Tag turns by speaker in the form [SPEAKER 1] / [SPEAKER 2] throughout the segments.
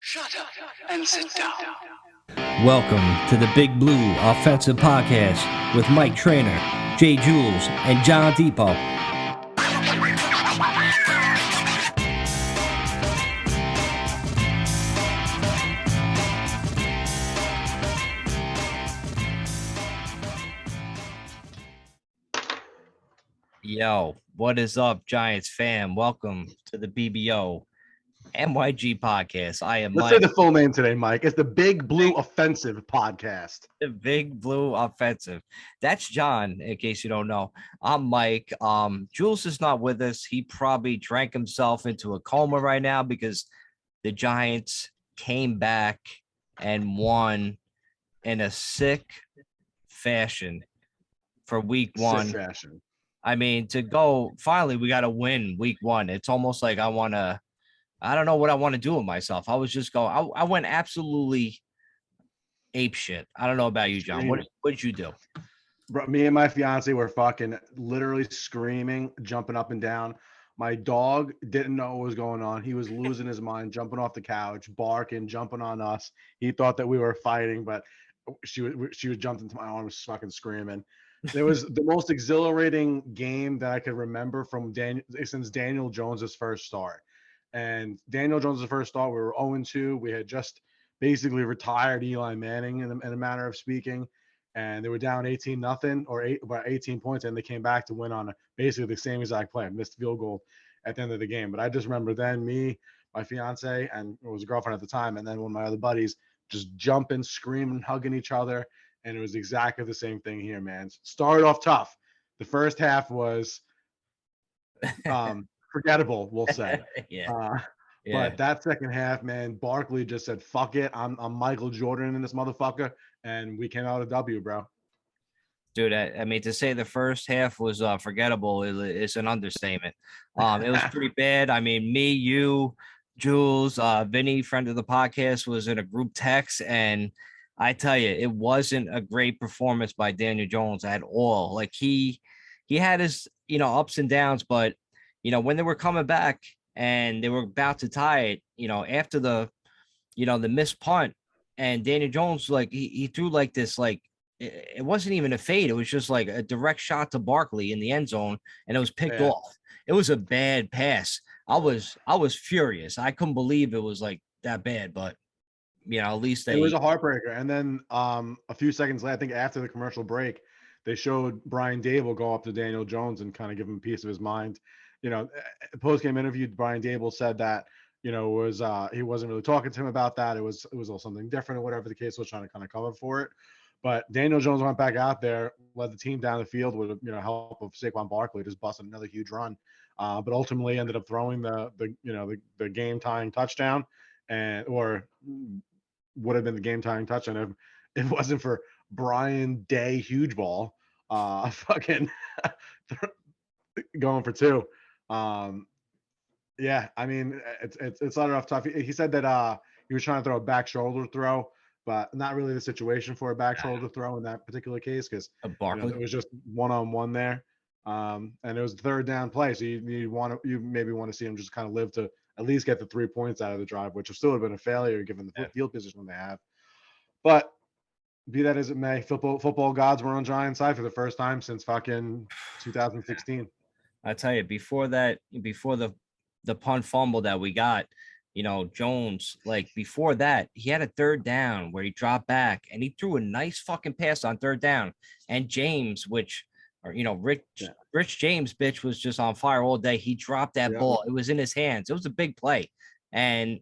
[SPEAKER 1] Shut up and sit down.
[SPEAKER 2] Welcome to the Big Blue Offensive Podcast with Mike Trainer, Jay Jules, and John Depot. Yo, what is up, Giants fam? Welcome to the BBONYG podcast. I am
[SPEAKER 3] Let's
[SPEAKER 2] Mike.
[SPEAKER 3] say the full name today, Mike. It's the Big Blue Offensive Podcast.
[SPEAKER 2] The Big Blue Offensive. That's John, in case you don't know. I'm Mike. Jules is not with us. He probably drank himself into a coma right now because the Giants came back and won in a sick fashion for week one.
[SPEAKER 3] Sick fashion.
[SPEAKER 2] I mean, finally, we got to win week one. It's almost like I don't know what I want to do with myself. I went absolutely ape shit. I don't know about you, John. What did you do?
[SPEAKER 3] Bro, me and my fiance were fucking literally screaming, jumping up and down. My dog didn't know what was going on. He was losing his mind, jumping off the couch, barking, jumping on us. He thought that we were fighting, but she was jumped into my arms, fucking screaming. It was the most exhilarating game that I could remember since Daniel Jones's first start. And Daniel Jones's first start, we were 0-2. We had just basically retired Eli Manning in a manner of speaking, and they were down 18-0 or about 18 points, and they came back to win on basically the same exact play, missed field goal at the end of the game. But I just remember then me, my fiance, and it was a girlfriend at the time, and then one of my other buddies just jumping, screaming, hugging each other. And it was exactly the same thing here, man. Started off tough. The first half was forgettable, we'll say.
[SPEAKER 2] Yeah.
[SPEAKER 3] But that second half, man, Barkley just said, fuck it. I'm Michael Jordan in this motherfucker. And we came out a W, bro.
[SPEAKER 2] Dude, I mean, to say the first half was forgettable is an understatement. It was pretty bad. I mean, me, you, Jules, Vinny, friend of the podcast, was in a group text, and I tell you, it wasn't a great performance by Daniel Jones at all. Like he had his, ups and downs, but when they were coming back and they were about to tie it, after the missed punt, and Daniel Jones, like he threw like this, like it wasn't even a fade. It was just like a direct shot to Barkley in the end zone, and it was picked off. It was a bad pass. I was furious. I couldn't believe it was like that bad, but at least
[SPEAKER 3] it was a heartbreaker. And then a few seconds later, I think after the commercial break, they showed Brian DaBoll go up to Daniel Jones and kind of give him a piece of his mind. Post-game interview, Brian DaBoll said that, he wasn't really talking to him about that. It was a little something different or whatever the case was, trying to kind of cover for it. But Daniel Jones went back out there, led the team down the field with, help of Saquon Barkley, just busted another huge run. But ultimately ended up throwing the game-tying touchdown, or would have been the game-tying touchdown if it wasn't for Brian Day huge ball fucking going for two. Yeah, I mean, it's started off tough. He said that he was trying to throw a back shoulder throw, but not really the situation for a back shoulder throw in that particular case, because it was just one-on-one there. And it was the third down play, so you maybe want to see him just kind of live to at least get the 3 points out of the drive, which would still have been a failure given the field position they have. But be that as it may, football gods were on Giants' side for the first time since fucking 2016.
[SPEAKER 2] I tell you, before the punt fumble that we got, Jones, like before that, he had a third down where he dropped back and he threw a nice fucking pass on third down. And James, Rich James, bitch, was just on fire all day. He dropped that ball. It was in his hands. It was a big play. And,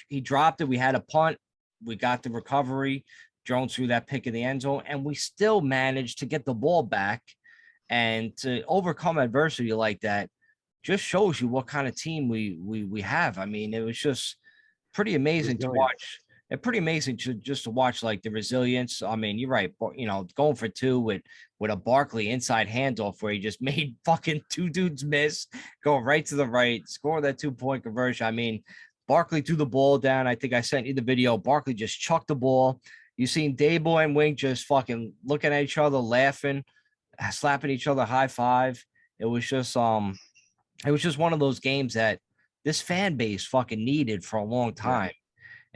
[SPEAKER 2] he dropped it. We had a punt. We got the recovery. Jones threw that pick in the end zone, and we still managed to get the ball back. And to overcome adversity like that just shows you what kind of team we have. I mean, it was just pretty amazing to watch. And pretty amazing to watch like the resilience. I mean, you're right. Going for two with a Barkley inside handoff where he just made fucking two dudes miss, go right to the right, score that 2-point conversion. I mean, Barkley threw the ball down. I think I sent you the video. Barkley just chucked the ball. You seen DaBoll and Wink just fucking looking at each other, laughing, slapping each other, high five. It was just one of those games that this fan base fucking needed for a long time.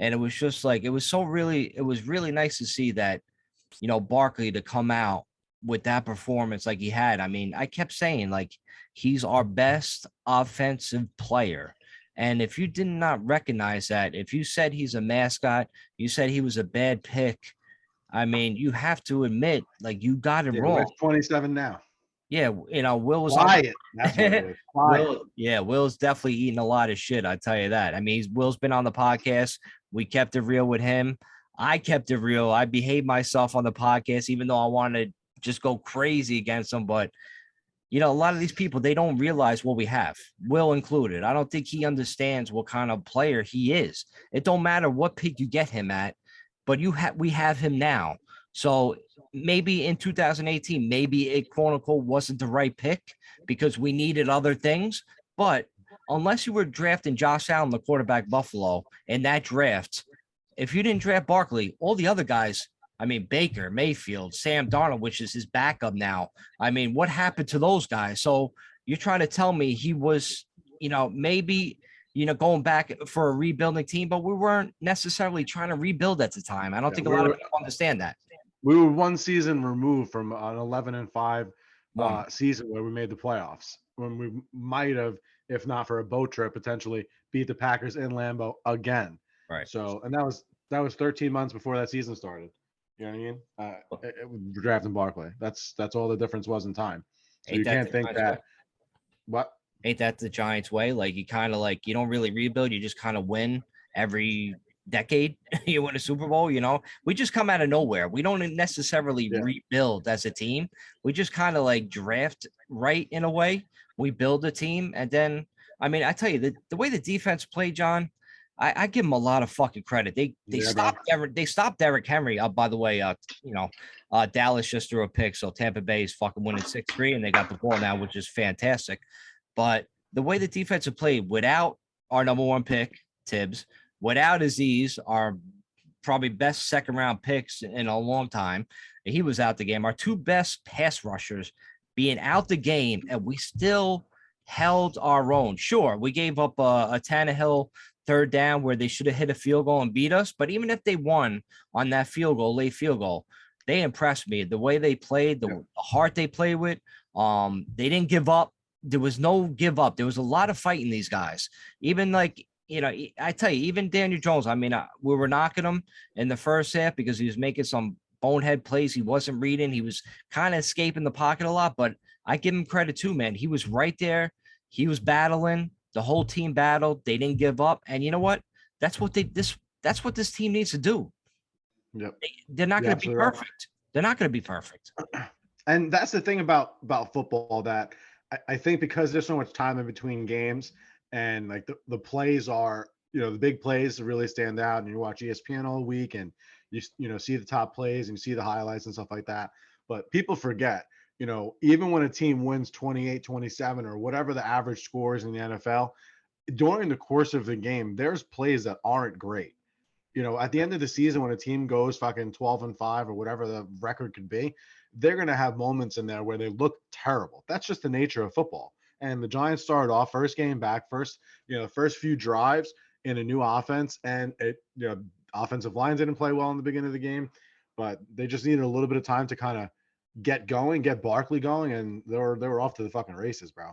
[SPEAKER 2] And it was just like, it was really nice to see that, Barkley to come out with that performance like he had. I mean, I kept saying like he's our best offensive player. And if you did not recognize that, if you said he's a mascot, you said he was a bad pick, I mean, you have to admit, like, you got it
[SPEAKER 3] Yeah,
[SPEAKER 2] wrong.
[SPEAKER 3] where's 27 now?
[SPEAKER 2] Yeah, Will was
[SPEAKER 3] Quiet. That's what it is. Quiet.
[SPEAKER 2] Will's definitely eating a lot of shit. I tell you that. I mean, Will's been on the podcast. We kept it real with him. I kept it real. I behaved myself on the podcast, even though I wanted to just go crazy against him. But a lot of these people, they don't realize what we have, Will included. I don't think he understands what kind of player he is. It don't matter what pick you get him at, but we have him now. So maybe in 2018, maybe it quote unquote wasn't the right pick because we needed other things. But unless you were drafting Josh Allen, the quarterback Buffalo, in that draft, if you didn't draft Barkley, all the other guys, I mean, Baker, Mayfield, Sam Darnold, which is his backup now. I mean, what happened to those guys? So you're trying to tell me he was, maybe, going back for a rebuilding team, but we weren't necessarily trying to rebuild at the time. I don't think a lot of people understand that.
[SPEAKER 3] We were one season removed from an 11-5 season where we made the playoffs, when we might have, if not for a boat trip, potentially beat the Packers in Lambeau again.
[SPEAKER 2] Right.
[SPEAKER 3] So, and that was 13 months before that season started. You know what I mean? Drafting Barkley. That's all the difference was in time. So you can't think that. What?
[SPEAKER 2] Ain't that the Giants way? Like, you kind of like, you don't really rebuild. You just kind of win every decade. You win a Super Bowl, we just come out of nowhere. We don't necessarily rebuild as a team. We just kind of like draft right in a way. We build a team. And then, I mean, I tell you, the way the defense played, John, I give them a lot of fucking credit. They stopped Derrick Henry. By the way, Dallas just threw a pick, so Tampa Bay is fucking winning 6-3, and they got the ball now, which is fantastic. But the way the defense played without our number one pick, Tibbs, without Aziz, our probably best second round picks in a long time, he was out the game. Our two best pass rushers being out the game, and we still held our own. Sure, we gave up a Tannehill third down where they should have hit a field goal and beat us. But even if they won on that late field goal, they impressed me. The way they played, the heart they played with, they didn't give up. There was no give up. There was a lot of fighting these guys. Even like, I tell you, even Daniel Jones, I mean, we were knocking him in the first half because he was making some bonehead plays. He wasn't reading. He was kind of escaping the pocket a lot, but I give him credit too, man. He was right there. He was battling. The whole team battled. They didn't give up. And you know what? That's what this team needs to do.
[SPEAKER 3] Yep.
[SPEAKER 2] They're not going to be perfect. Right. They're not going to be perfect.
[SPEAKER 3] And that's the thing about football, that I think because there's so much time in between games, and like the plays are, the big plays really stand out, and you watch ESPN all week and you see the top plays and you see the highlights and stuff like that. But people forget, even when a team wins 28-27 or whatever the average score is in the NFL, during the course of the game, there's plays that aren't great. At the end of the season, when a team goes fucking 12-5 or whatever the record could be, they're going to have moments in there where they look terrible. That's just the nature of football. And the Giants started off first few drives in a new offense, and offensive lines didn't play well in the beginning of the game, but they just needed a little bit of time to kind of get Barkley going, and they were off to the fucking races, bro.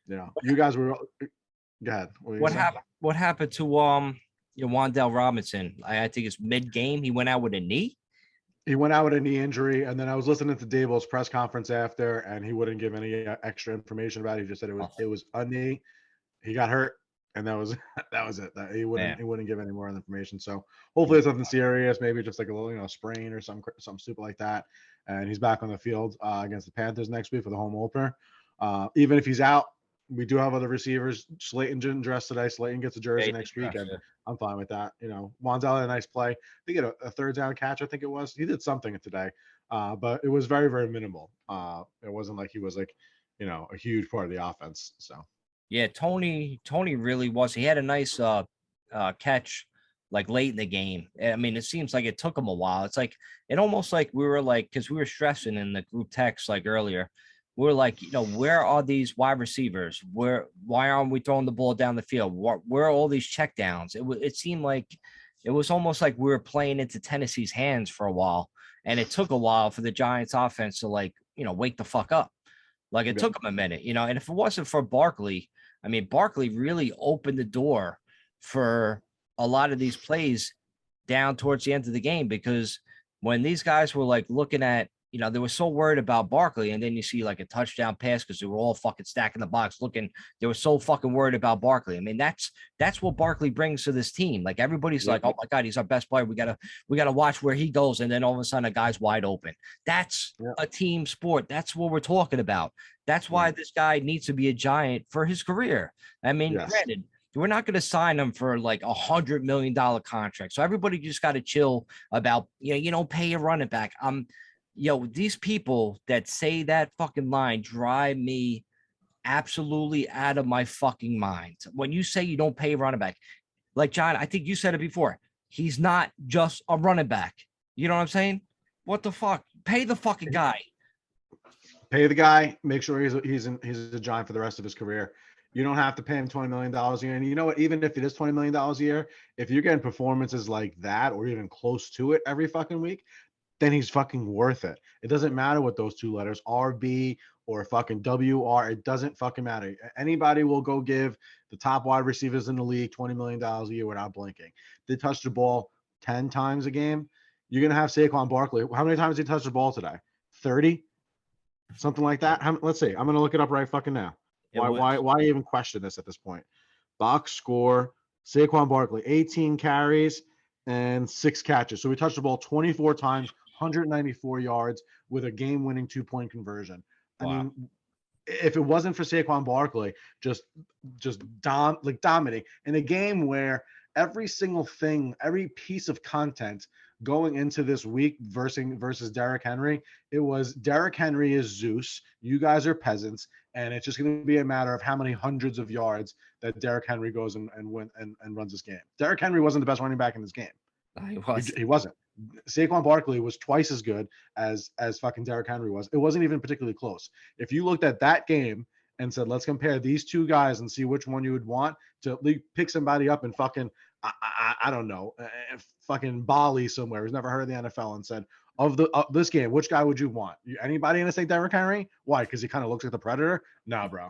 [SPEAKER 3] You guys were. Go ahead.
[SPEAKER 2] What happened to Wan'Dale Robinson? I think it's mid-game. He went out with a knee.
[SPEAKER 3] He went out with a knee injury, and then I was listening to DaBALL's press conference after, and he wouldn't give any extra information about it. He just said it was a knee. He got hurt, and that was it. He wouldn't give any more information. So hopefully it's nothing serious, maybe just like a little sprain or something stupid like that. And he's back on the field against the Panthers next week for the home opener. Even if he's out, we do have other receivers. Slayton didn't dress today. Slayton gets a jersey next week, and I'm fine with that. Wan'Dale had a nice play. He got a third down catch, I think it was. He did something today, but it was very, very minimal. It wasn't like he was like, a huge part of the offense. So
[SPEAKER 2] yeah, Tony really was. He had a nice catch like late in the game. I mean, it seems like it took him a while. It's like it almost like we were like, because we were stressing in the group text like earlier. We're like, where are these wide receivers? Why aren't we throwing the ball down the field? Where are all these checkdowns? It seemed like it was almost like we were playing into Tennessee's hands for a while. And it took a while for the Giants offense to like, wake the fuck up. Like it took them a minute, and if it wasn't for Barkley, I mean, Barkley really opened the door for a lot of these plays down towards the end of the game, because when these guys were like looking at, they were so worried about Barkley, and then you see like a touchdown pass because they were all fucking stacking the box looking. They were so fucking worried about Barkley. I mean, that's what Barkley brings to this team. Like everybody's like, oh my God, he's our best player. We gotta watch where he goes, and then all of a sudden a guy's wide open. That's a team sport. That's what we're talking about. That's why this guy needs to be a Giant for his career. I mean, granted, we're not going to sign him for like $100 million contract. So everybody just got to chill about, you don't pay a running back. These people that say that fucking line drive me absolutely out of my fucking mind. When you say you don't pay a running back, like John, I think you said it before. He's not just a running back. You know what I'm saying? What the fuck? Pay the fucking guy.
[SPEAKER 3] Pay the guy. Make sure he's a Giant for the rest of his career. You don't have to pay him $20 million a year. And you know what? Even if it is $20 million a year, if you're getting performances like that or even close to it every fucking week, then he's fucking worth it. It doesn't matter what those two letters, RB or fucking WR, it doesn't fucking matter. Anybody will go give the top wide receivers in the league $20 million a year without blinking. They touch the ball 10 times a game. You're going to have Saquon Barkley. How many times did he touch the ball today? 30? Something like that? Let's see. I'm going to look it up right fucking now. Why even question this at this point? Box score, Saquon Barkley, 18 carries and 6 catches. So we touched the ball 24 times, 194 yards with a game-winning 2-point conversion. Wow. I mean, if it wasn't for Saquon Barkley, just dominating in a game where every single thing, every piece of content going into this week versus Derrick Henry, it was Derrick Henry is Zeus. You guys are peasants. And it's just going to be a matter of how many hundreds of yards that Derrick Henry goes and runs this game. Derrick Henry wasn't the best running back in this game. He wasn't. Saquon Barkley was twice as good as fucking Derrick Henry was. It wasn't even particularly close. If you looked at that game and said, let's compare these two guys and see which one you would want to pick somebody up and fucking, I don't know, fucking Bali somewhere who's never heard of the NFL and said, of this game, which guy would you want? Anybody going to say Derrick Henry? Why? Because he kind of looks like the Predator? Nah, bro.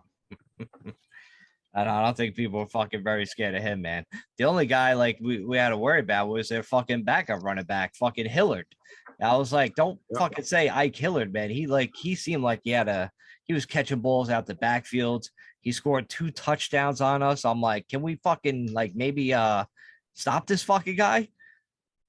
[SPEAKER 2] I don't think people are fucking very scared of him, man. The only guy like we had to worry about was their fucking backup running back, fucking Hillard. I was like, don't fucking say Ike Hillard, man. He seemed like he was catching balls out the backfield. He scored 2 touchdowns on us. I'm like, can we fucking like maybe stop this fucking guy?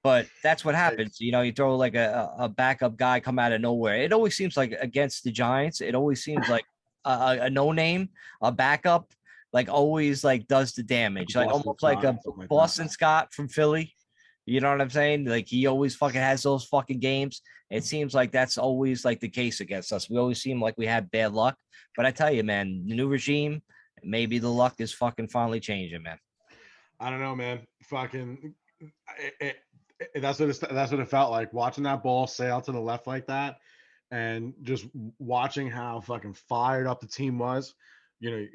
[SPEAKER 2] But that's what happens. You throw like a backup guy come out of nowhere. It always seems like against the Giants, it always seems like a no-name, a backup, like always like does the damage. Like almost like a Boston Scott from Philly. You know what I'm saying? Like he always fucking has those fucking games. It seems like that's always like the case against us. We always seem like we have bad luck. But I tell you, man, the new regime, maybe the luck is fucking finally changing, man.
[SPEAKER 3] I don't know, man. Fucking that's what it felt like, watching that ball sail to the left like that, and just watching how fucking fired up the team was.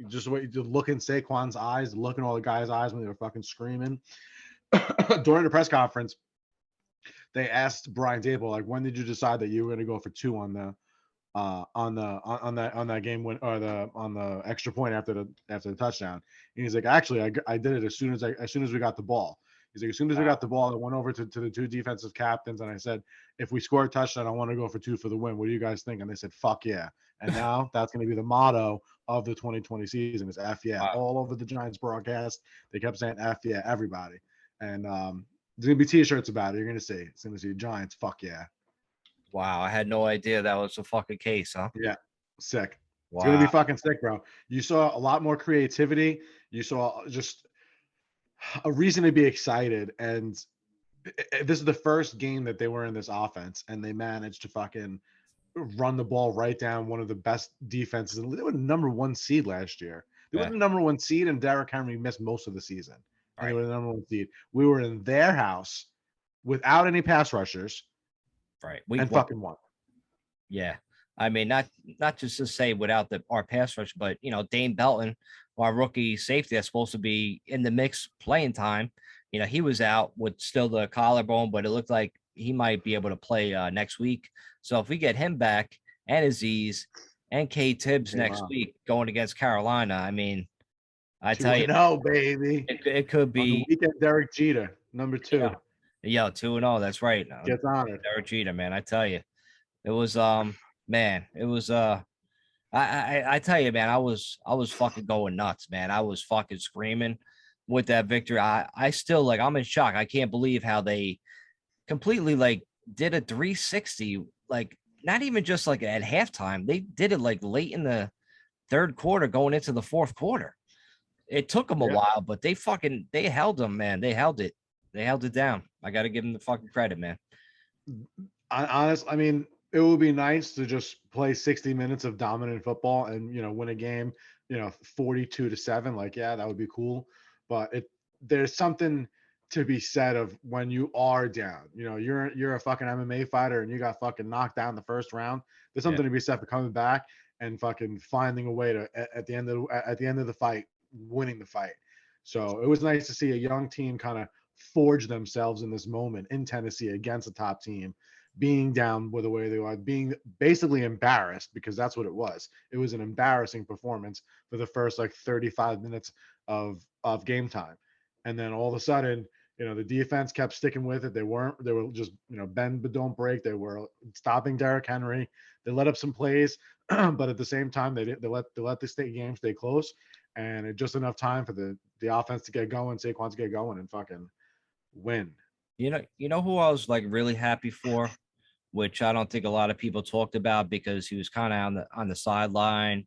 [SPEAKER 3] Just look in Saquon's eyes, look in all the guys' eyes when they were fucking screaming. During the press conference, they asked Brian DaBoll, like, when did you decide that you were going to go for 2 on that game win, or on the extra point after the touchdown? And he's like, actually, I did it as soon as we got the ball. He's like, as soon as we got the ball, I went over to the 2 defensive captains and I said, if we score a touchdown, I want to go for 2 for the win. What do you guys think? And they said, fuck yeah. And now that's going to be the motto of the 2020 season is F yeah. Wow. All over the Giants broadcast, they kept saying F yeah, everybody. And there's going to be T-shirts about it. You're going to see. It's going to see Giants, fuck yeah.
[SPEAKER 2] Wow, I had no idea that was the fucking case, huh?
[SPEAKER 3] Yeah, sick.
[SPEAKER 2] Wow.
[SPEAKER 3] It's going to be fucking sick, bro. You saw a lot more creativity. You saw just a reason to be excited. And this is the first game that they were in this offense, and they managed to fucking run the ball right down one of the best defenses. And they were the number 1 seed last year. They were the number 1 seed, and Derrick Henry missed most of the season. And they were the number 1 seed. We were in their house without any pass rushers.
[SPEAKER 2] Right.
[SPEAKER 3] And fucking won.
[SPEAKER 2] Yeah. I mean, not just to say without our pass rush, but, Dane Belton, our rookie safety, that's supposed to be in the mix playing time. he was out with still the collarbone, but it looked like he might be able to play next week. So if we get him back and Aziz and K Tibbs next week going against Carolina, I mean, I tell you,
[SPEAKER 3] 2-0, baby.
[SPEAKER 2] it could be
[SPEAKER 3] on the weekend. Derek Jeter, number 2.
[SPEAKER 2] Yeah, 2-0. That's right.
[SPEAKER 3] Gets honored.
[SPEAKER 2] Derek Jeter, man. I tell you, it was man, it was I tell you, man, I was fucking going nuts, man. I was fucking screaming with that victory. I still like I'm in shock. I can't believe how they completely like did a 360, like not even just like at halftime. They did it like late in the third quarter, going into the fourth quarter. It took them a while, but they held them, man. They held it down. I got to give them the fucking credit, man.
[SPEAKER 3] I mean, it would be nice to just play 60 minutes of dominant football and, win a game, 42-7. Like, yeah, that would be cool. But there's something to be said of when you are down. You're a fucking MMA fighter and you got fucking knocked down the first round. There's something to be said for coming back and fucking finding a way to at the end of the fight, winning the fight. So it was nice to see a young team kind of forge themselves in this moment in Tennessee against a top team, being down with the way they are, being basically embarrassed, because that's what it was. It was an embarrassing performance for the first like 35 minutes of game time. And then all of a sudden, the defense kept sticking with it. They were just, bend but don't break. They were stopping Derrick Henry. They let up some plays, but at the same time, they let the game stay close. And it just enough time for the offense to get going, Saquon to get going and fucking win.
[SPEAKER 2] You know who I was like really happy for, which I don't think a lot of people talked about because he was kind of on the sideline,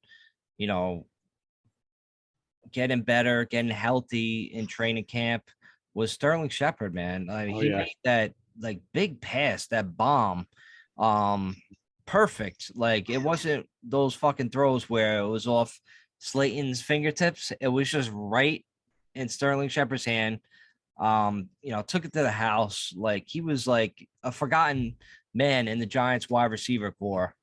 [SPEAKER 2] getting better, getting healthy in training camp, was Sterling Shepard, man. He made that like big pass, that bomb, perfect. Like it wasn't those fucking throws where it was off Slayton's fingertips. It was just right in Sterling Shepard's hand. Took it to the house. Like he was like a forgotten man in the Giants wide receiver core.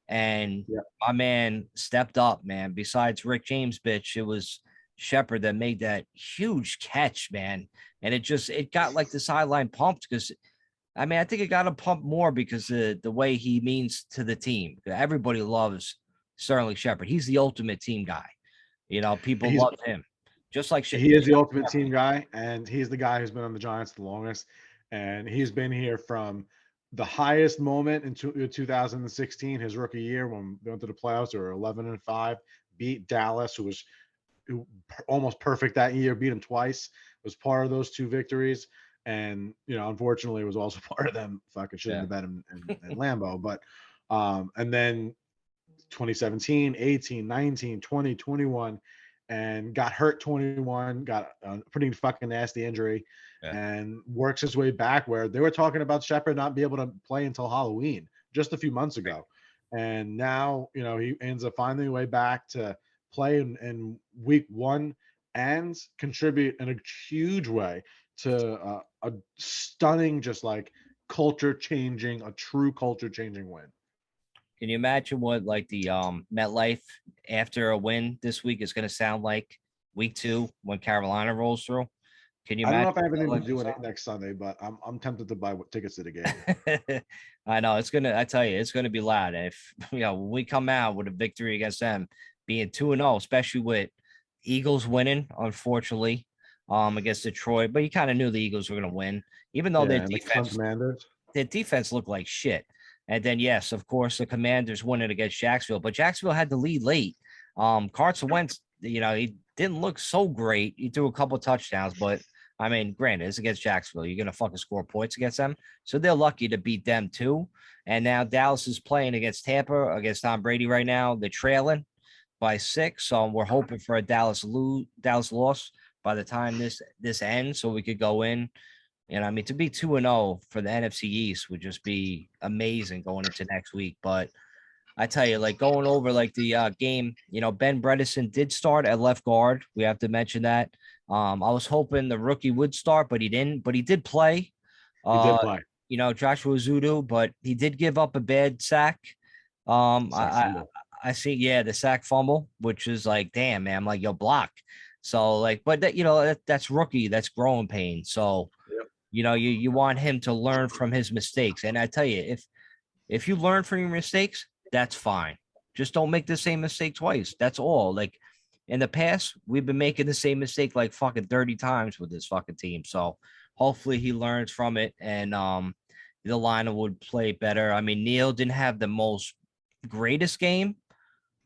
[SPEAKER 2] And my man stepped up, man. Besides Rick James, bitch, it was Shepard that made that huge catch, man. And it got like the sideline pumped because I mean, I think it got him pumped more because the way he means to the team. Everybody loves Sterling Shepard. He's the ultimate team guy. People love him. Just like
[SPEAKER 3] he is the ultimate team guy, and he's the guy who's been on the Giants the longest. And he's been here from the highest moment in 2016, his rookie year, when we went to the playoffs. They were 11-5, beat Dallas, who almost perfect that year, beat him twice, was part of those 2 victories. And, unfortunately, it was also part of them fucking shouldn't have bet him in Lambeau. But, and then 2017, 18, 19, 20, 21, and got hurt 21, got a pretty fucking nasty injury, and works his way back, where they were talking about Shepard not be able to play until Halloween just a few months ago. And now, he ends up finding a way back to play in week 1 and contribute in a huge way to a stunning, just like a true culture changing win.
[SPEAKER 2] Can you imagine what like the MetLife after a win this week is going to sound like week 2 when Carolina rolls through? Can you?
[SPEAKER 3] I don't know if I have anything to do with it next Sunday, but I'm tempted to buy tickets to the game.
[SPEAKER 2] I know it's gonna. I tell you, it's gonna be loud. If when we come out with a victory against them, being 2-0, especially with Eagles winning, unfortunately, against Detroit, but you kind of knew the Eagles were gonna win, even though their defense looked like shit. And then, yes, of course, the Commanders winning against Jacksonville, but Jacksonville had the lead late. Carson Wentz, he didn't look so great. He threw a couple touchdowns, but I mean, granted, it's against Jacksonville. You're going to fucking score points against them. So they're lucky to beat them too. And now Dallas is playing against Tampa, against Tom Brady right now. They're trailing by 6. So we're hoping for a Dallas loss by the time this ends, so we could go in. And I mean, to be 2-0 for the NFC East would just be amazing going into next week. But I tell you, like going over like the game, Ben Bredesen did start at left guard. We have to mention that. I was hoping the rookie would start, but he didn't. But he did play.
[SPEAKER 3] He did play.
[SPEAKER 2] Joshua Zudu, but he did give up a bad sack. I see, the sack fumble, which is like, damn, man. I'm like, yo, block. So like, but that, that's rookie, that's growing pain. So,
[SPEAKER 3] Yep.
[SPEAKER 2] you want him to learn from his mistakes. And I tell you, if you learn from your mistakes, that's fine. Just don't make the same mistake twice. That's all. Like in the past, we've been making the same mistake like fucking 30 times with this fucking team. So hopefully he learns from it and the line would play better. I mean, Neil didn't have the most greatest game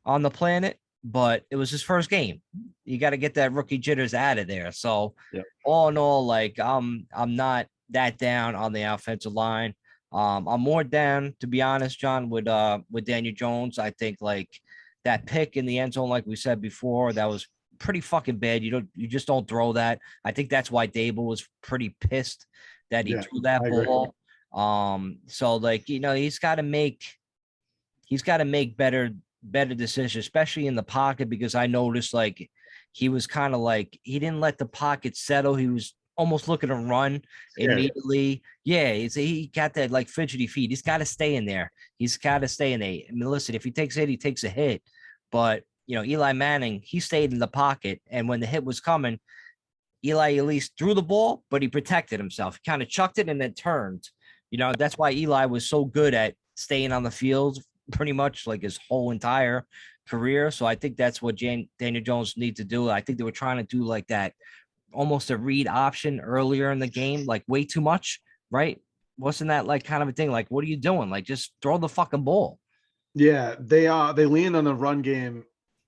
[SPEAKER 2] on the planet, but it was his first game. You got to get that rookie jitters out of there. So
[SPEAKER 3] Yep.
[SPEAKER 2] all in all, like I'm not that down on the offensive line. I'm more down, to be honest, John, with Daniel Jones. I think like that pick in the end zone, like we said before, that was pretty fucking bad. You just don't throw that. I think that's why Dable was pretty pissed that he threw that ball. So like, he's got to make better decisions, especially in the pocket, because I noticed like he was kind of like he didn't let the pocket settle. He was almost looking to run immediately. Yeah, he got that like fidgety feet. He's got to stay in there. He's got to stay in there. I mean, listen, if he takes a hit, he takes a hit. But Eli Manning, he stayed in the pocket, and when the hit was coming, Eli at least threw the ball, but he protected himself. He kind of chucked it and then turned. That's why Eli was so good at staying on the field pretty much like his whole entire career. So I think that's what Daniel Jones needs to do. I think they were trying to do like that, almost a read option earlier in the game, like way too much, right? Wasn't that like kind of a thing? Like, what are you doing? Like, just throw the fucking ball.
[SPEAKER 3] Yeah, they leaned on the run game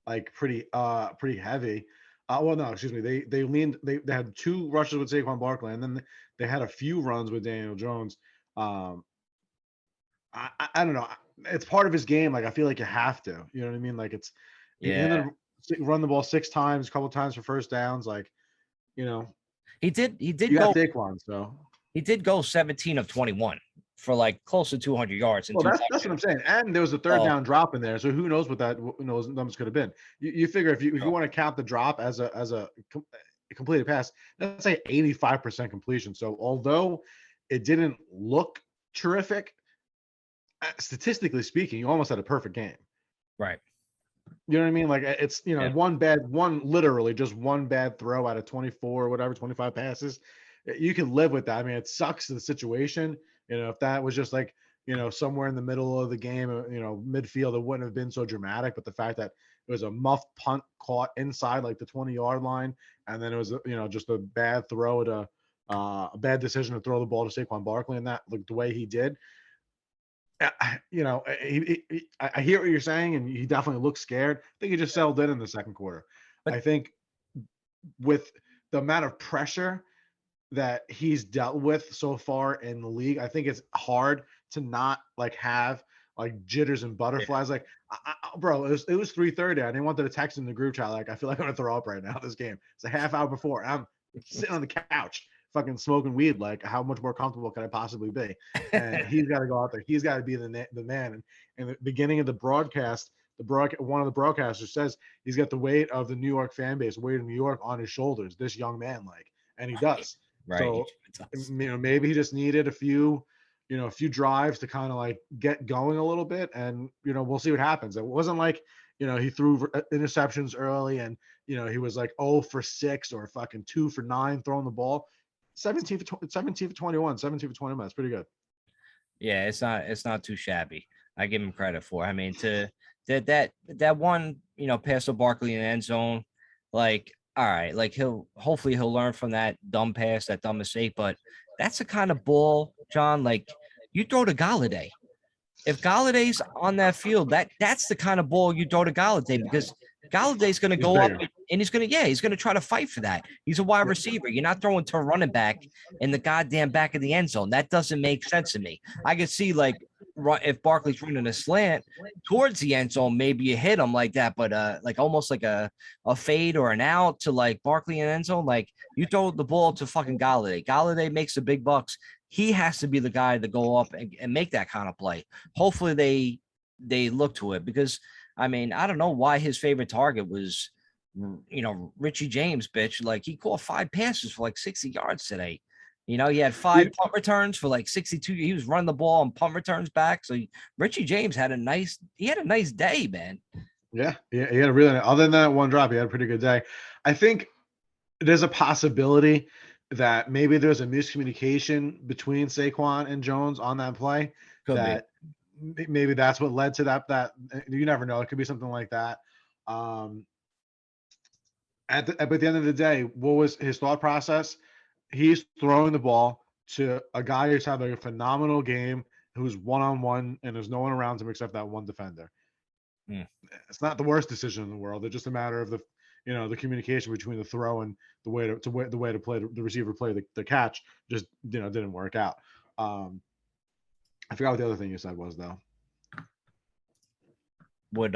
[SPEAKER 3] like pretty heavy. Well, no, excuse me. They had 2 rushes with Saquon Barkley, and then they had a few runs with Daniel Jones. I don't know. It's part of his game. Like I feel like you have to. You know what I mean? Like it's run the ball 6 times, a couple of times for first downs. Like
[SPEAKER 2] he did
[SPEAKER 3] you
[SPEAKER 2] go
[SPEAKER 3] got Saquon, so
[SPEAKER 2] he did go 17 of 21 for like close to 200 yards.
[SPEAKER 3] Well, that's what I'm saying. And there was a third down drop in there, so who knows what those numbers could have been. You figure if you want to count the drop as a completed pass, that's like 85% completion. So although it didn't look terrific, statistically speaking, you almost had a perfect game.
[SPEAKER 2] Right.
[SPEAKER 3] You know what I mean? Like it's literally just one bad throw out of 24 or whatever, 25 passes. You can live with that. I mean, it sucks to the situation. If that was just like, somewhere in the middle of the game, midfield, it wouldn't have been so dramatic. But the fact that it was a muffed punt caught inside like the 20-yard line, and then it was, just a bad throw to a bad decision to throw the ball to Saquon Barkley, and that like the way he did. I hear what you're saying, and he definitely looks scared. I think he just settled in the second quarter. But I think with the amount of pressure that he's dealt with so far in the league, I think it's hard to not like have like jitters and butterflies. Yeah. Like, bro, it was 3:30. I didn't want to text in the group chat. Like, I feel like I'm gonna throw up right now. This game. It's a half hour before. I'm sitting on the couch, fucking smoking weed. Like, how much more comfortable can I possibly be? And he's got to go out there. He's got to be the man. And the beginning of the broadcast, one of the broadcasters says he's got the weight of the New York fan base, weight of New York on his shoulders. This young man, and he does.
[SPEAKER 2] Right.
[SPEAKER 3] So, maybe he just needed a few drives to kind of like get going a little bit, and we'll see what happens. It wasn't like he threw interceptions early, and he was like 0 for 6 or fucking 2 for 9 throwing the ball. 17 for 21. That's pretty good.
[SPEAKER 2] Yeah, it's not too shabby. I give him credit for. I mean, to that one, pass to Barkley in the end zone, like, all right, like hopefully he'll learn from that dumb pass, that dumb mistake. But that's the kind of ball, John, like you throw to Galladay. If Galladay's on that field, that's the kind of ball you throw to Galladay, because Galladay's going to go up and he's going to try to fight for that. He's a wide receiver. You're not throwing to a running back in the goddamn back of the end zone. That doesn't make sense to me. I could see like if Barkley's running a slant towards the end zone, maybe you hit him like that, but like almost like a fade or an out to like Barkley in the end zone. Like you throw the ball to fucking Galladay. Galladay makes the big bucks. He has to be the guy to go up and make that kind of play. Hopefully they look to it, because I mean, I don't know why his favorite target was, Richie James, bitch. Like he caught 5 passes for like 60 yards today. He had 5 punt returns for like 62. He was running the ball on punt returns back. So Richie James had a nice day, man.
[SPEAKER 3] Yeah. He had a really, other than that one drop, he had a pretty good day. I think there's a possibility that maybe there's a miscommunication between Saquon and Jones on that play.
[SPEAKER 2] Could
[SPEAKER 3] That maybe that's what led to that. You never know. It could be something like that. But at the end of the day, what was his thought process? He's throwing the ball to a guy who's having a phenomenal game, who's one-on-one, and there's no one around him except that one defender.
[SPEAKER 2] Hmm.
[SPEAKER 3] It's not the worst decision in the world. It's just a matter of the communication between the throw and the way to play the receiver play the catch just didn't work out. I forgot what the other thing you said was though.
[SPEAKER 2] Would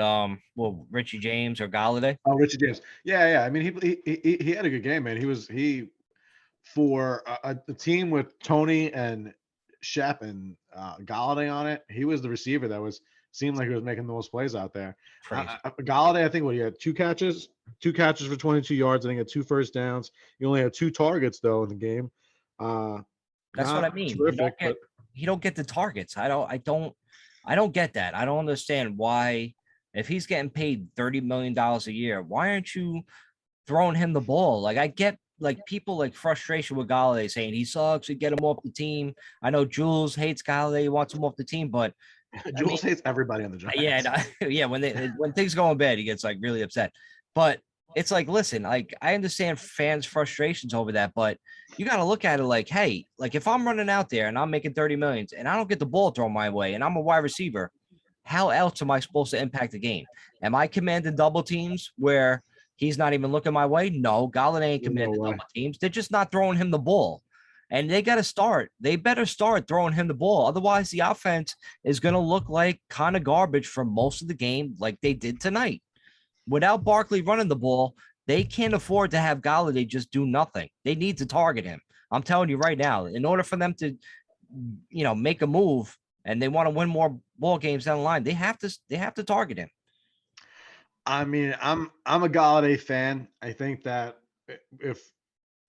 [SPEAKER 2] Richie James or Galladay?
[SPEAKER 3] Oh, Richie James. Yeah. I mean, he had a good game, man. He for a team with Tony and Shep and Galladay on it. He was the receiver that seemed like he was making the most plays out there. Galladay, I think, he had two catches for 22 yards. I think he had 2 first downs. He only had 2 targets though in the game.
[SPEAKER 2] That's what I mean. He don't get the targets. I don't get that. I don't understand why, if he's getting paid $30 million a year, why aren't you throwing him the ball? Like, I get people frustration with Galladay saying he sucks. We get him off the team. I know Jules hates Galladay. He wants him off the team, but
[SPEAKER 3] Jules hates everybody on the Giants.
[SPEAKER 2] Yeah. When things go in bad, he gets really upset. But it's listen, I understand fans' frustrations over that, but you got to look at it hey, if I'm running out there and I'm making 30 million and I don't get the ball thrown my way and I'm a wide receiver, how else am I supposed to impact the game? Am I commanding double teams where he's not even looking my way? No, Galladay ain't commanding double teams. They're just not throwing him the ball. And they better start throwing him the ball. Otherwise, the offense is going to look like kind of garbage for most of the game, like they did tonight. Without Barkley running the ball, they can't afford to have Galladay just do nothing. They need to target him. I'm telling you right now, in order for them to, make a move and they want to win more ball games down the line, they have to target him.
[SPEAKER 3] I mean, I'm a Galladay fan. I think that if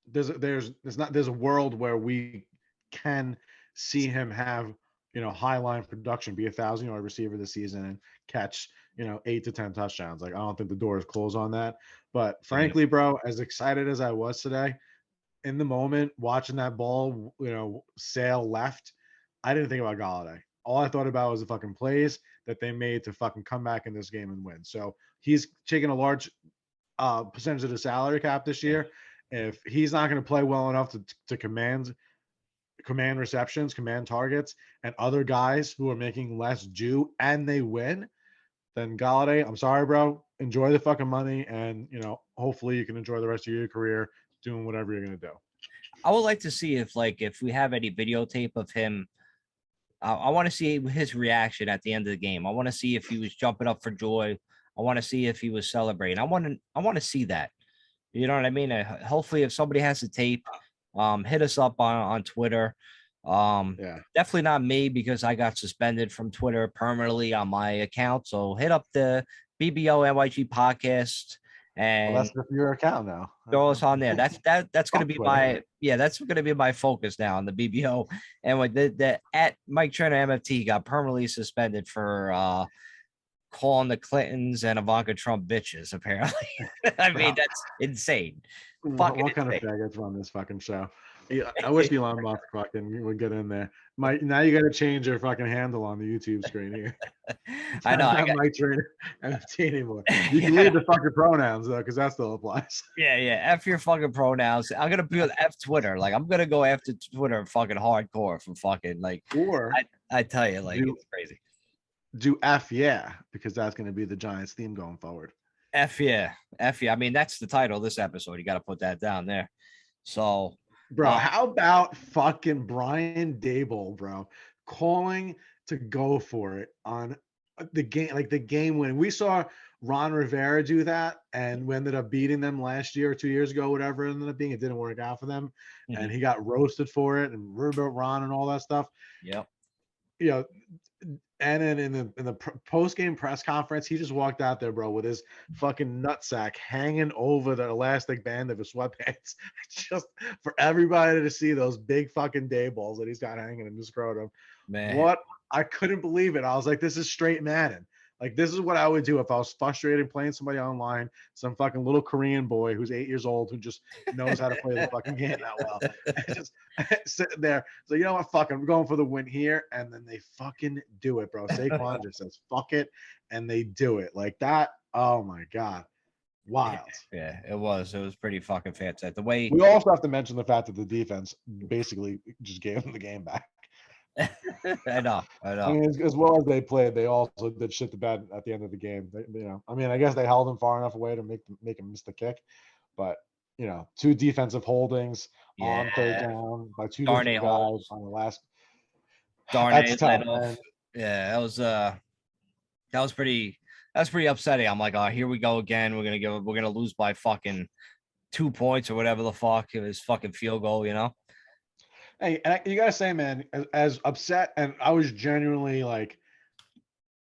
[SPEAKER 3] there's a world where we can see him have high line production, be 1,000-yard receiver this season and catch 8 to 10 touchdowns. I don't think the door is closed on that. But frankly, bro, as excited as I was today, in the moment watching that ball sail left, I didn't think about Galladay. All I thought about was the fucking plays that they made to fucking come back in this game and win. So he's taking a large percentage of the salary cap this year. If he's not going to play well enough to command receptions, command targets, and other guys who are making less due and they win, then Galladay, I'm sorry, bro. Enjoy the fucking money, and hopefully you can enjoy the rest of your career doing whatever you're going to do.
[SPEAKER 2] I would like to see if we have any videotape of him. I want to see his reaction at the end of the game. I want to see if he was jumping up for joy. I want to see if he was celebrating. I want to see that. You know what I mean? Hopefully, if somebody has the tape, hit us up on Twitter. Definitely not me, because I got suspended from Twitter permanently on my account. So hit up the BBONYG podcast and
[SPEAKER 3] that's your account now.
[SPEAKER 2] Throw us on there. That's going to be that's going to be my focus now on the BBO. And with the at Mike Turner MFT got permanently suspended for calling the Clintons and Ivanka Trump bitches, apparently. I mean, that's insane.
[SPEAKER 3] What kind of faggots run this fucking show? Yeah, I wish Elon Musk fucking would get in there. Now you got to change your fucking handle on the YouTube screen here.
[SPEAKER 2] I know.
[SPEAKER 3] Not Mike Trainer NFT anymore. You can leave the fucking pronouns though, because that still applies.
[SPEAKER 2] Yeah. F your fucking pronouns. I'm gonna be with F Twitter. I'm gonna go after Twitter fucking hardcore for fucking
[SPEAKER 3] Or
[SPEAKER 2] I tell you, it's crazy.
[SPEAKER 3] Do F yeah, because that's gonna be the Giants theme going forward.
[SPEAKER 2] F yeah. I mean, that's the title of this episode. You got to put that down there. So.
[SPEAKER 3] Bro, how about fucking Brian DaBoll, bro, calling to go for it on the game, the game win. We saw Ron Rivera do that, and we ended up beating them last year or 2 years ago, whatever it ended up being. It didn't work out for them, and he got roasted for it, and remember Ron and all that stuff.
[SPEAKER 2] Yep.
[SPEAKER 3] And then in the post-game press conference, he just walked out there, bro, with his fucking nutsack hanging over the elastic band of his sweatpants, just for everybody to see those big fucking day balls that he's got hanging in his scrotum.
[SPEAKER 2] Man,
[SPEAKER 3] what? I couldn't believe it. I was like, this is straight Madden. Like, this is what I would do if I was frustrated playing somebody online, some fucking little Korean boy who's 8 years old who just knows how to play the fucking game that well. Just sitting there. So, you know what? Fuck, I'm going for the win here. And then they fucking do it, bro. Saquon just says, fuck it. And they do it. Like that. Oh, my God. Wild.
[SPEAKER 2] Yeah, it was. It was pretty fucking fantastic. The way
[SPEAKER 3] We also have to mention the fact that the defense basically just gave them the game back.
[SPEAKER 2] I know.
[SPEAKER 3] I mean, as well as they played, they also did shit the bed at the end of the game. I mean, I guess they held him far enough away to make him miss the kick, but 2 defensive holdings on third down by 2
[SPEAKER 2] Darn
[SPEAKER 3] different guys on the last.
[SPEAKER 2] That's
[SPEAKER 3] tough, man.
[SPEAKER 2] Yeah, that was pretty upsetting. I'm like, oh, here we go again. We're gonna lose by fucking 2 points or whatever the fuck. It was fucking field goal,
[SPEAKER 3] Hey, and you gotta say, man, as upset, and I was genuinely like,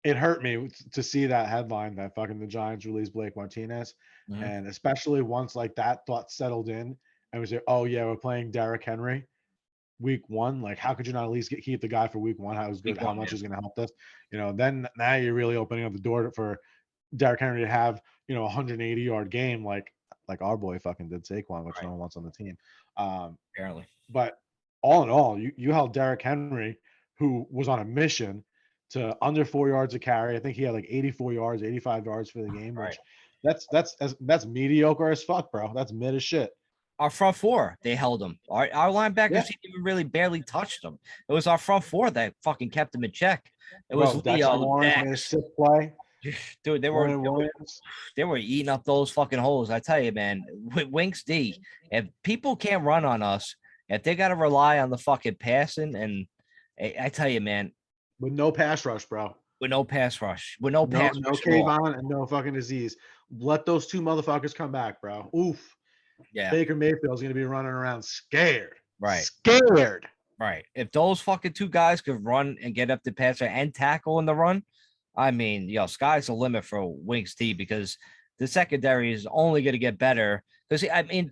[SPEAKER 3] it hurt me to see that headline that fucking the Giants released Blake Martinez, and especially once like that thought settled in, and we say, oh yeah, we're playing Derrick Henry, week 1. Like, how could you not at least keep the guy for week 1? How good? How much is going to help us? Then now you're really opening up the door for Derrick Henry to have a 180-yard game like our boy fucking did Saquon, which no one wants on the team.
[SPEAKER 2] Apparently,
[SPEAKER 3] but all in all, you held Derrick Henry, who was on a mission, to under 4 yards a carry. I think he had like 84 yards, 85 yards for the game, which that's mediocre as fuck, bro. That's mid as shit.
[SPEAKER 2] Our front 4, they held him. Our linebackers even really barely touched them. It was our front 4 that fucking kept him in check. It was Leo, Dax.
[SPEAKER 3] Play.
[SPEAKER 2] Dude, they were eating up those fucking holes. I tell you, man, with Winks D, if people can't run on us, if they got to rely on the fucking passing, and I tell you, man,
[SPEAKER 3] with no pass rush, bro.
[SPEAKER 2] With no pass rush. With no pass rush.
[SPEAKER 3] No Kayvon and no fucking disease. Let those 2 motherfuckers come back, bro. Oof.
[SPEAKER 2] Yeah.
[SPEAKER 3] Baker Mayfield's going to be running around scared.
[SPEAKER 2] Right.
[SPEAKER 3] Scared.
[SPEAKER 2] Right. If those fucking 2 guys could run and get up the passer and tackle in the run, I mean, sky's the limit for Winks T, because the secondary is only going to get better. Because, I mean,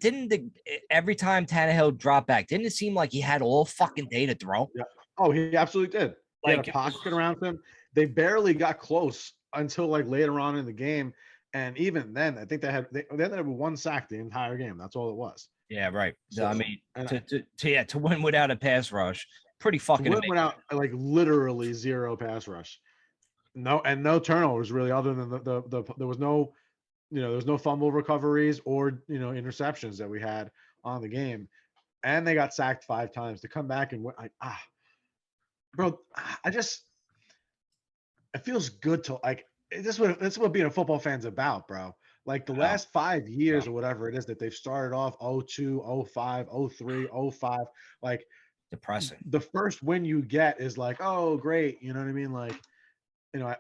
[SPEAKER 2] every time Tannehill dropped back, didn't it seem like he had all fucking day to throw?
[SPEAKER 3] Yeah. Oh, he absolutely did. He had a pocket around him. They barely got close until like later on in the game. And even then, I think they ended up with 1 sack the entire game. That's all it was.
[SPEAKER 2] Yeah, right. So, I mean, to win without a pass rush, pretty fucking amazing.
[SPEAKER 3] Without like literally 0 pass rush. No turnovers really, other than there was no, there was no fumble recoveries or interceptions that we had on the game, and they got sacked 5 times to come back and win. Bro, it feels good to like. This is what being a football fan's about, bro. Like the last 5 years or whatever it is that they've started off 02, 05, 03, 05, like
[SPEAKER 2] depressing.
[SPEAKER 3] The first win you get is like, oh, great. You know what I mean? Like,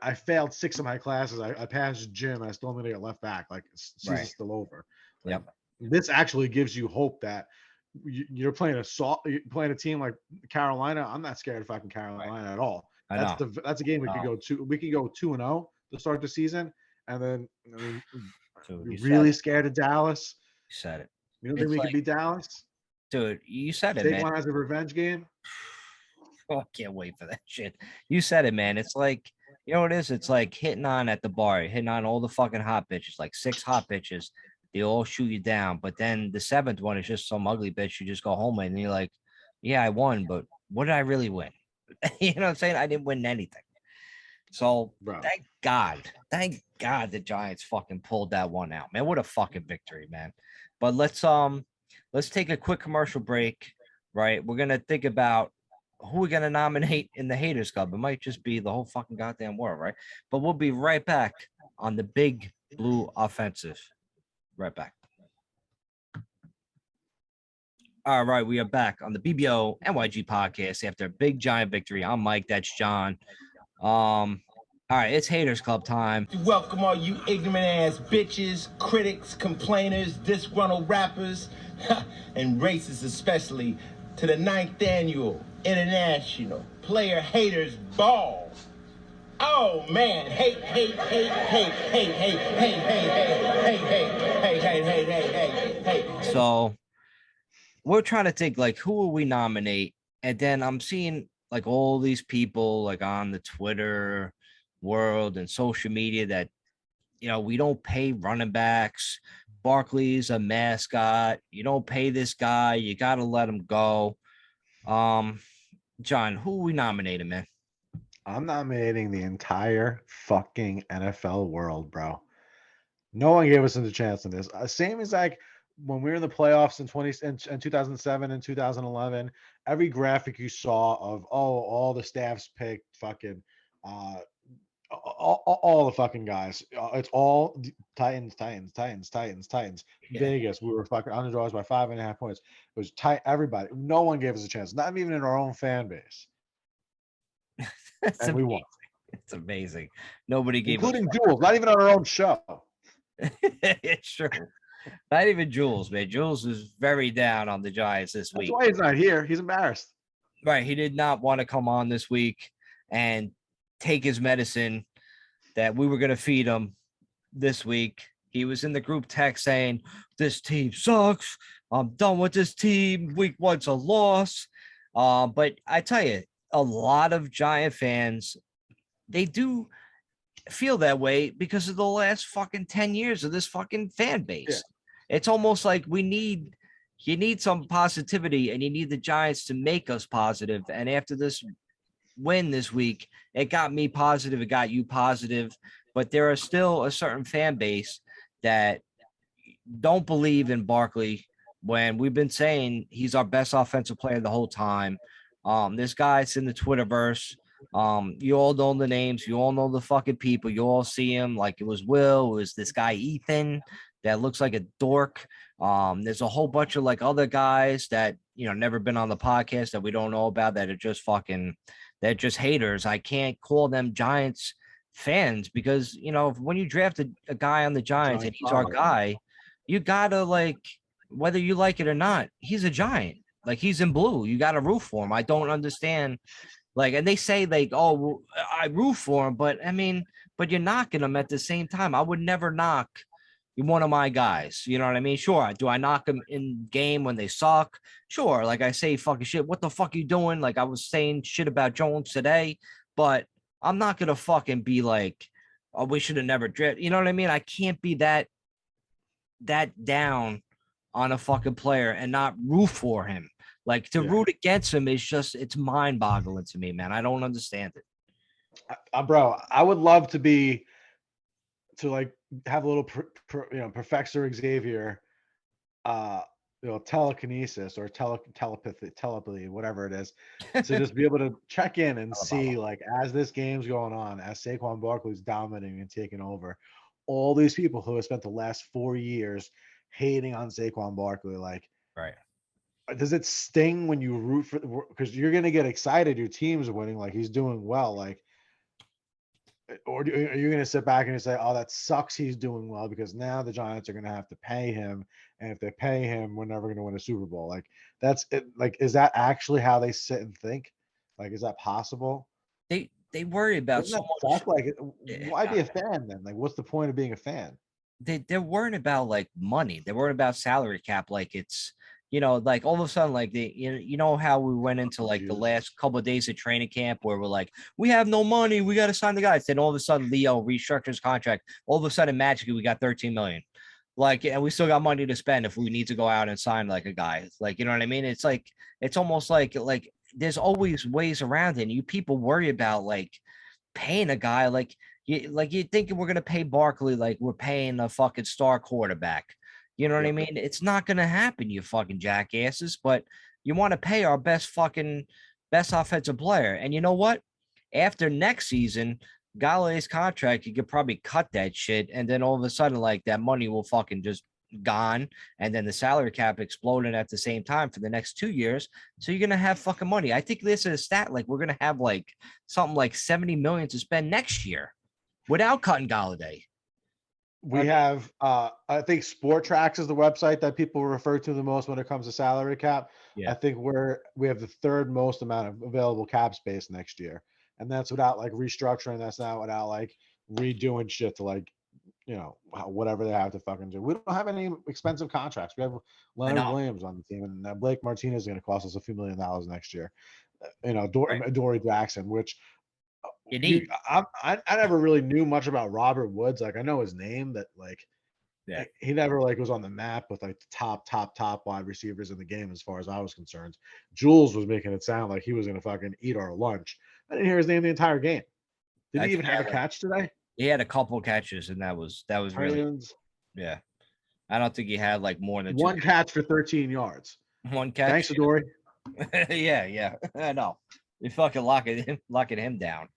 [SPEAKER 3] I failed 6 of my classes. I passed gym. I still am going to get left back. Like, season's still over. Like, this actually gives you hope that you're playing a team like Carolina. I'm not scared of fucking Carolina at all. That's a game we could go to. We could go 2-0 to start the season, and then you're really scared of Dallas.
[SPEAKER 2] You said it.
[SPEAKER 3] You don't think we could beat Dallas,
[SPEAKER 2] dude? You said it, man.
[SPEAKER 3] Saquon has a revenge game.
[SPEAKER 2] Oh, I can't wait for that shit. You said it, man. It's like, what it is? It's like hitting on at the bar, hitting on all the fucking hot bitches, like 6 hot bitches. They all shoot you down, but then the 7th one is just some ugly bitch. You just go home and you're like, yeah, I won, but what did I really win? You know what I'm saying? I didn't win anything. So thank God the Giants fucking pulled that one out, man. What a fucking victory, man. But let's take a quick commercial break, right? We're gonna think about who we're gonna nominate in the Haters Club. It might just be the whole fucking goddamn world, right? But we'll be right back on the Big Blue Offensive. Right back. All right, we are back on the BBONYG podcast after a big giant victory. I'm Mike, that's John. All right, it's Haters Club time.
[SPEAKER 4] Welcome all you ignorant ass bitches, critics, complainers, disgruntled rappers, and racists especially, to the 9th annual International Player Haters Ball. Oh man, hate.
[SPEAKER 2] So we're trying to think like who will we nominate, and then I'm seeing like all these people like on the Twitter, world and social media that, we don't pay running backs. Barkley's a mascot. You don't pay this guy. You got to let him go. John, who we nominating, man?
[SPEAKER 3] I'm nominating the entire fucking NFL world, bro. No one gave us a chance in this. Same as like when we were in the playoffs in 2007 and 2011. Every graphic you saw of all the staffs picked fucking all the fucking guys. It's all Titans.
[SPEAKER 2] Yeah.
[SPEAKER 3] Vegas. We were fucking underdogs by 5.5 points. It was tight. Everybody. No one gave us a chance. Not even in our own fan base. And we won.
[SPEAKER 2] It's amazing. Nobody gave
[SPEAKER 3] including Jules. Not even on our own show.
[SPEAKER 2] It's true. Not even Jules, man. Jules is very down on the Giants this week.
[SPEAKER 3] That's why he's not here. He's embarrassed.
[SPEAKER 2] Right. He did not want to come on this week and take his medicine that we were going to feed him this week. He was in the group text saying, this team sucks. I'm done with this team. Week one's a loss. But I tell you, a lot of Giant fans, they do feel that way because of the last fucking 10 years of this fucking fan base. Yeah. It's almost like you need some positivity, and you need the Giants to make us positive. And after this win this week, it got me positive. It got you positive, but there are still a certain fan base that don't believe in Barkley when we've been saying he's our best offensive player the whole time. This guy's in the Twitterverse. You all know the names. You all know the fucking people. You all see him. Like it was Will. It was this guy, Ethan, that looks like a dork. There's a whole bunch of like other guys that, never been on the podcast that we don't know about that are just they're just haters. I can't call them Giants fans because, when you draft a guy on the Giants and he's our guy, you gotta like, whether you like it or not, he's a Giant. Like he's in blue. You got to root for him. I don't understand. Like, and they say like, oh, I root for him, but I mean, but you're knocking him at the same time. I would never knock one of my guys. You know what I mean? Sure. Do I knock them in game when they suck? Sure. Like I say fucking shit. What the fuck are you doing? Like I was saying shit about Jones today, but I'm not going to fucking be like, oh, we should have never drafted. You know what I mean? I can't be that down on a fucking player and not root for him. Like to root against him is just, it's mind boggling to me, man. I don't understand it.
[SPEAKER 3] Bro, I would love to like have a little, Professor Xavier, telekinesis or telepathy, whatever it is, to just be able to check in and see, like, as this game's going on, as Saquon Barkley's dominating and taking over, all these people who have spent the last 4 years hating on Saquon Barkley, like,
[SPEAKER 2] right.
[SPEAKER 3] Does it sting when you root for, because you're going to get excited your team's winning, like he's doing well, like, or are you going to sit back and say, oh, that sucks, he's doing well, because now the Giants are going to have to pay him, and if they pay him, we're never going to win a Super Bowl? Like, that's it. Like, is that actually how they sit and think? Like, is that possible?
[SPEAKER 2] They worry about so much.
[SPEAKER 3] Like, why be a fan then? Like, what's the point of being a fan?
[SPEAKER 2] They're worrying about like money. They're worried about salary cap. Like it's, like all of a sudden, like how we went into like the last couple of days of training camp where we're like, we have no money, we got to sign the guys. Then all of a sudden, Leo restructures contract. All of a sudden, magically, we got $13 million. Like, and we still got money to spend if we need to go out and sign like a guy. Like, you know what I mean? It's like, it's almost like there's always ways around it. And you people worry about like paying a guy like you think we're gonna pay Barkley like we're paying a fucking star quarterback. You know what I mean? It's not going to happen, you fucking jackasses, but you want to pay our best offensive player. And you know what? After next season, Galladay's contract, you could probably cut that shit. And then all of a sudden, like that money will fucking just gone. And then the salary cap exploding at the same time for the next 2 years. So you're going to have fucking money. I think this is a stat. Like we're going to have like something like 70 million to spend next year without cutting Galladay.
[SPEAKER 3] We have, I think Sport Tracks is the website that people refer to the most when it comes to salary cap. Yeah. I think we have the third most amount of available cap space next year. And that's without like restructuring. That's not without like redoing shit to like, whatever they have to fucking do. We don't have any expensive contracts. We have Leonard Williams on the team, and Blake Martinez is going to cost us a few $1 million next year. Dory Jackson, which
[SPEAKER 2] You need.
[SPEAKER 3] I never really knew much about Robert Woods. Like I know his name, that like
[SPEAKER 2] Yeah.
[SPEAKER 3] he never like was on the map with like the top wide receivers in the game as far as I was concerned. Jules was making it sound like he was gonna fucking eat our lunch. I didn't hear his name the entire game. Did
[SPEAKER 2] I
[SPEAKER 3] he even
[SPEAKER 2] think
[SPEAKER 3] have a catch today?
[SPEAKER 2] he had a couple catches, and that was really,
[SPEAKER 3] Titans,
[SPEAKER 2] yeah. I don't think he had like more than
[SPEAKER 3] one catch for 13 yards.
[SPEAKER 2] one catch.
[SPEAKER 3] Thanks, Adore.
[SPEAKER 2] Yeah. I know. You're fucking locking him down.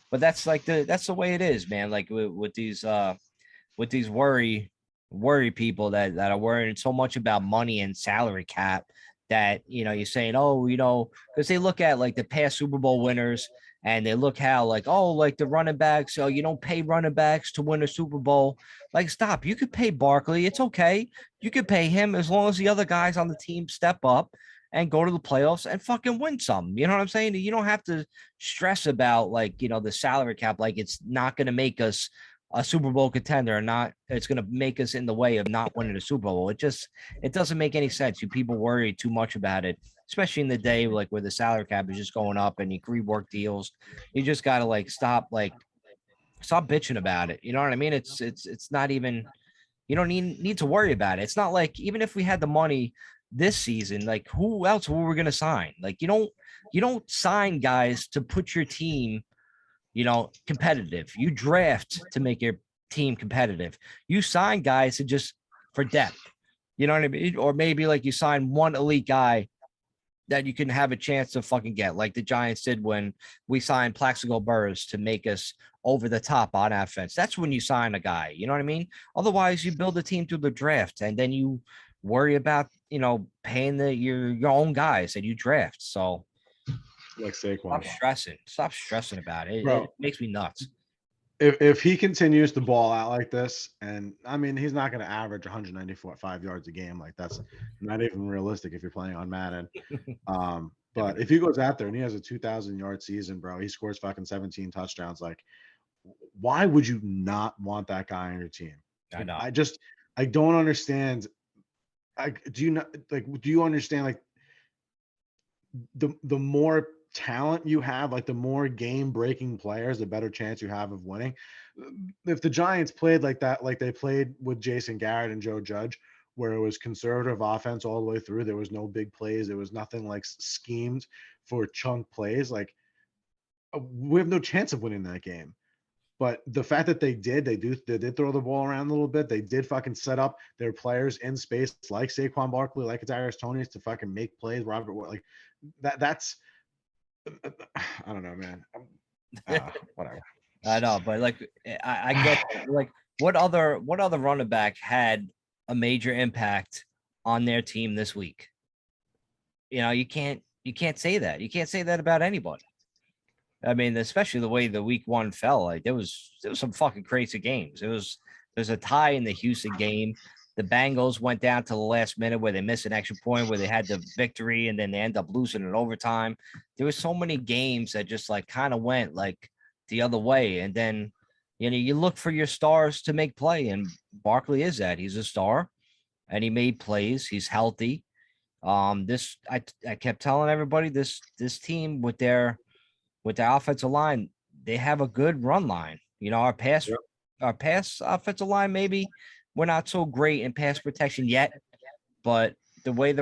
[SPEAKER 2] But that's the way it is, man. Like with these worry people that are worrying so much about money and salary cap, that you're saying, oh, because they look at like the past Super Bowl winners, and they look how like, oh, like the running backs, so you don't pay running backs to win a Super Bowl. Like, stop. You could pay Barkley. It's okay. You could pay him as long as the other guys on the team step up and go to the playoffs and fucking win some. You know what I'm saying? You don't have to stress about like, the salary cap. Like, it's not going to make us a Super Bowl contender, or not. It's going to make us in the way of not winning a Super Bowl. It doesn't make any sense. You people worry too much about it, especially in the day like where the salary cap is just going up and you rework deals. You just got to stop bitching about it. You know what I mean? It's not even, you don't need to worry about it. It's not like, even if we had the money this season, like who else were we going to sign? Like, you don't sign guys to put your team, competitive. You draft to make your team competitive. You sign guys to just for depth. You know what I mean? Or maybe like you sign one elite guy that you can have a chance to fucking get, like the Giants did when we signed Plaxico Burress to make us over the top on offense. That's when you sign a guy. You know what I mean? Otherwise, you build a team through the draft, and then you worry about paying your own guys that you draft. So
[SPEAKER 3] Like Saquon.
[SPEAKER 2] Stop stressing about it.
[SPEAKER 3] Bro,
[SPEAKER 2] it makes me nuts.
[SPEAKER 3] If he continues to ball out like this, and I mean, he's not going to average 195 yards a game. Like, that's not even realistic if you're playing on Madden. But if he goes out there and he has a 2,000-yard season, bro, he scores fucking 17 touchdowns. Like, why would you not want that guy on your team?
[SPEAKER 2] I know.
[SPEAKER 3] I don't understand. Do you understand, like, the more talent you have, like the more game-breaking players, the better chance you have of winning. If the Giants played like that, like they played with Jason Garrett and Joe Judge, where it was conservative offense all the way through, there was no big plays, there was nothing like schemed for chunk plays, like we have no chance of winning that game. But the fact that they did throw the ball around a little bit. They did fucking set up their players in space, like Saquon Barkley, like Kadarius Toney, to fucking make plays. Robert, like that's I don't know, man. Whatever.
[SPEAKER 2] I know, but like I get like what other running back had a major impact on their team this week? You can't say that. You can't say that about anybody. I mean, especially the way the week one fell. Like there was some fucking crazy games. There's a tie in the Houston game. The Bengals went down to the last minute where they missed an extra point, where they had the victory, and then they end up losing in overtime. There were so many games that just like kind of went like the other way. And then, you look for your stars to make play, and Barkley is that. He's a star, and he made plays. He's healthy. I kept telling everybody this team with their offensive line, they have a good run line. Our pass offensive line, maybe we're not so great in pass protection yet, but the way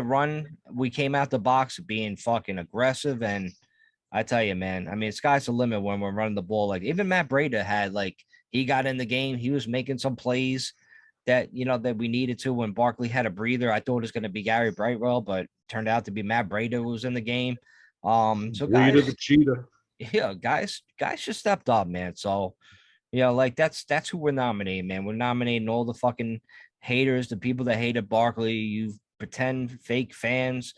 [SPEAKER 2] we came out the box being fucking aggressive. And I tell you, man, I mean, sky's the limit when we're running the ball. Like even Matt Breida had, like, he got in the game. He was making some plays that, that we needed to when Barkley had a breather. I thought it was going to be Gary Brightwell, but turned out to be Matt Breida who was in the game. So guys,
[SPEAKER 3] the cheetah.
[SPEAKER 2] Yeah, guys just stepped up, man. So, like that's who we're nominating, man. We're nominating all the fucking haters, the people that hated Barkley. You pretend fake fans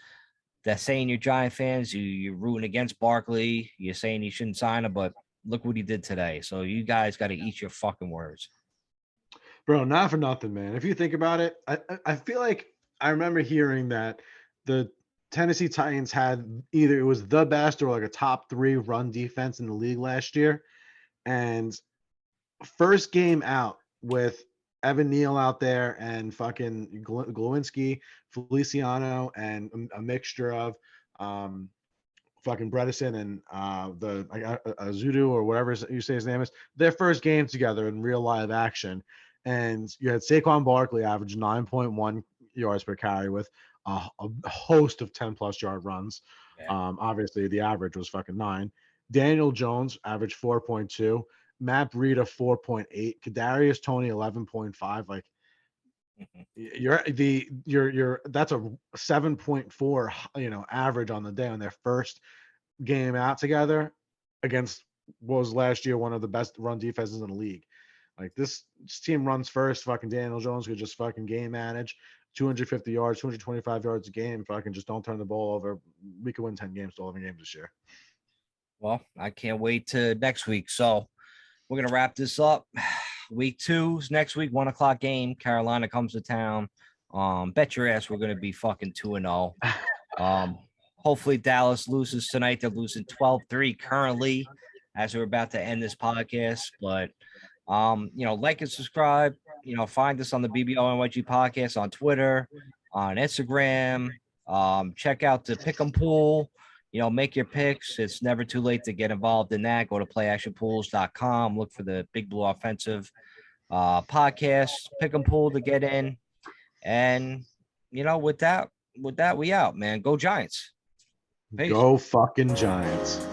[SPEAKER 2] that saying you're Giant fans. You're rooting against Barkley. You're saying you shouldn't sign him, but look what he did today. So you guys got to eat your fucking words.
[SPEAKER 3] Bro, not for nothing, man. If you think about it, I feel like I remember hearing that the Tennessee Titans had either it was the best or like a top 3 run defense in the league last year. And first game out with Evan Neal out there and fucking Glowinski, Feliciano, and a mixture of fucking Bredesen and Zudu or whatever you say his name is, their first game together in real live action. And you had Saquon Barkley average 9.1 yards per carry with a host of 10+ yard runs.
[SPEAKER 2] Yeah.
[SPEAKER 3] Obviously, the average was fucking 9. Daniel Jones averaged 4.2. Matt Breida 4.8. Kadarius Toney 11.5. Like that's a 7.4 average on the day on their first game out together against what was last year one of the best run defenses in the league. Like this team runs first. Fucking Daniel Jones could just fucking game manage 250 yards, 225 yards a game. Fucking just don't turn the ball over. We could win 10 games to 11 games this year.
[SPEAKER 2] Well, I can't wait to next week. So we're going to wrap this up. Week 2 is next week, 1:00 game. Carolina comes to town. Bet your ass we're going to be fucking 2-0. Hopefully Dallas loses tonight. They're losing 12-3 currently as we're about to end this podcast. But, like and subscribe. Find us on the BBONYG podcast on Twitter, on Instagram. Check out the Pick'em Pool. Make your picks. It's never too late to get involved in that. Go to playactionpools.com. Look for the Big Blue Offensive podcast. Pick'em Pool to get in. And, with that, we out, man. Go Giants. Peace.
[SPEAKER 3] Go fucking Giants.